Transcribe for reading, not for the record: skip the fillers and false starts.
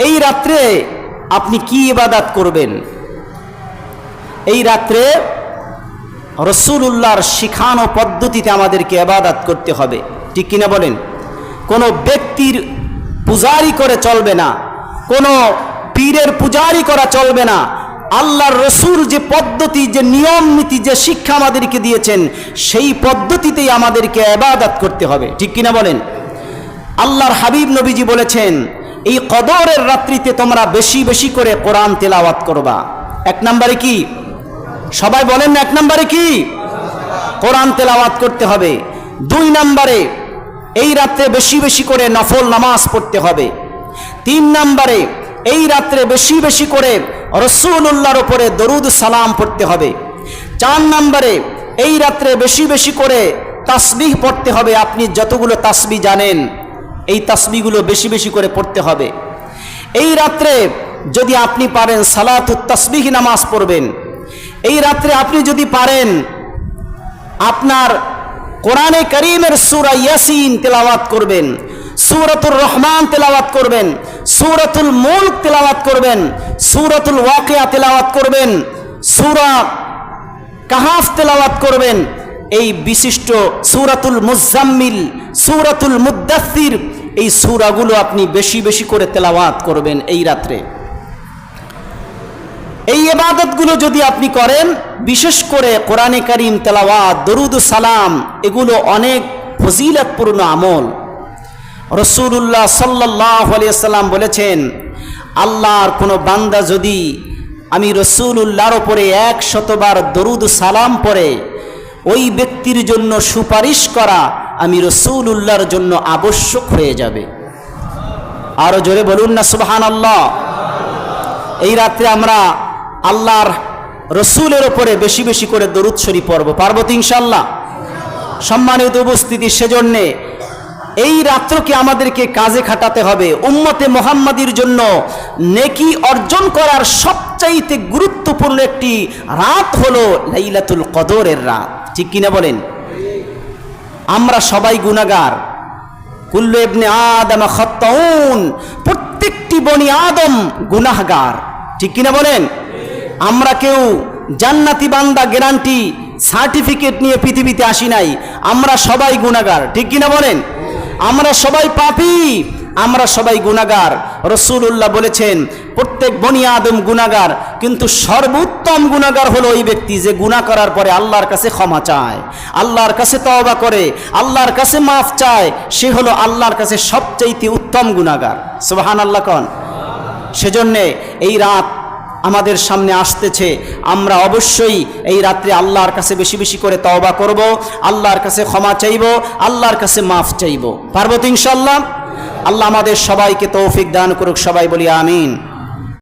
এই রাত্রে আপনি কি ইবাদত করবেন? এই রাত্রে রাসূলুল্লাহর শিখানো পদ্ধতিতে আমাদেরকে ইবাদত করতে হবে, ঠিক কিনা বলেন? কোনো ব্যক্তির পূজারি করে চলবে না, কোনো পীরের পূজারি করা চলবে না। আল্লাহর রসুল যে পদ্ধতি, যে নিয়ম নীতি, যে শিক্ষা আমাদেরকে দিয়েছেন, সেই পদ্ধতিতেই আমাদেরকে ইবাদত করতে হবে, ঠিক কিনা বলেন? আল্লাহর হাবিব নবীজি বলেছেন, এই কদরের রাত্রিতে তোমরা বেশি বেশি করে কোরআন তেলাওয়াত করবা। এক নম্বরে কি? সবাই বলেন না, এক নম্বরে কি? কোরআন তেলাওয়াত করতে হবে। 2 নম্বরে এই রাত্রে বেশি বেশি করে নফল নামাজ পড়তে হবে। 3 নম্বরে এই রাত্রে বেশি বেশি করে রাসূলুল্লাহর উপরে দরুদ সালাম পড়তে হবে। 4 নম্বরে এই রাত্রে বেশি বেশি করে তাসবিহ পড়তে হবে। আপনি যতগুলো তাসবিহ জানেন, এই তাসবিহগুলো বেশি বেশি করে পড়তে হবে। এই রাত্রে যদি আপনি পারেন সালাতুত তাসবিহ নামাজ পড়বেন। এই রাত্রে আপনি যদি পারেন আপনার কোরআনে কারীমের সূরা ইয়াসিন তেলাওয়াত করবেন, সূরাতুর রহমান তেলাওয়াত করবেন, সূরাতুল মুলক তেলাওয়াত করবেন, সূরাতুল ওয়াকিয়া তেলাওয়াত করবেন, সূরা কাহাফ তেলাওয়াত করবেন। এই বিশিষ্ট সূরাতুল মুজাম্মিল, সূরাতুল মুদ্দাসসির, এই সূরাগুলো আপনি বেশি বেশি করে তেলাওয়াত করবেন এই রাত্রে। এই ইবাদতগুলো যদি আপনি করেন, বিশেষ করে কোরআনে কারীম তেলাওয়াত, দরুদ সালাম, এগুলো অনেক ফজিলতপূর্ণ আমল। রাসূলুল্লাহ সাল্লাল্লাহু আলাইহি ওয়াসাল্লাম বলেছেন, আল্লাহর কোনো বান্দা যদি আমি রাসূলুল্লাহর উপরে 100 বার দরুদ সালাম পড়ে, ওই ব্যক্তির জন্য সুপারিশ করা আমি রাসূলুল্লাহর জন্য আবশ্যক হয়ে যাবে। আরো জোরে বলুন না সুবহানাল্লাহ। এই রাত্রে আমরা আল্লাহর রসুলের উপরে বেশি বেশি করে দরুদ শরীফ পড়ব, পারবো তো ইনশাআল্লাহ? সম্মানিত উপস্থিতি, সেজন্যে এই রাত্রকে আমাদেরকে কাজে খাটাতে হবে। উম্মতে মুহাম্মাদির জন্য নেকি অর্জন করার সবচাইতে গুরুত্বপূর্ণ একটি রাত হলো লাইলাতুল কদরের রাত, ঠিক কিনা বলেন? আমরা সবাই গুনাহগার, কুল্লু ইবনে আদম খাত্তাউন, প্রত্যেকটি বনি আদম গুনাহগার, ঠিক কিনা বলেন? আমরা কেউ জান্নাতি বান্দা গ্যারান্টি সার্টিফিকেট নিয়ে পৃথিবীতে আসি নাই। আমরা সবাই গুনাহগার, ঠিক কিনা বলেন? আমরা সবাই পাপী, আমরা সবাই গুনাহগার। রাসূলুল্লাহ বলেছেন প্রত্যেক বনি আদম গুনাহগার, কিন্তু সর্বোত্তম গুনাহগার হলো ওই ব্যক্তি যে গুনাহ করার পরে আল্লাহর কাছে ক্ষমা চায়, আল্লাহর কাছে তওবা করে, আল্লাহর কাছে মাফ চায়। সে হলো আল্লাহর কাছে সবচাইতে উত্তম গুনাহগার। সুবহানাল্লাহ কোন? সেজন্যে এই রাত আমাদের সামনে আসতেছে, আমরা অবশ্যই এই রাত্রে আল্লাহর কাছে বেশি বেশি করে তওবা করব, আল্লাহর কাছে ক্ষমা চাইব, আল্লাহর কাছে মাফ চাইব। পারবো তো ইনশাআল্লাহ? আল্লাহ আমাদের সবাইকে তৌফিক দান করুক, সবাই বলি আমিন।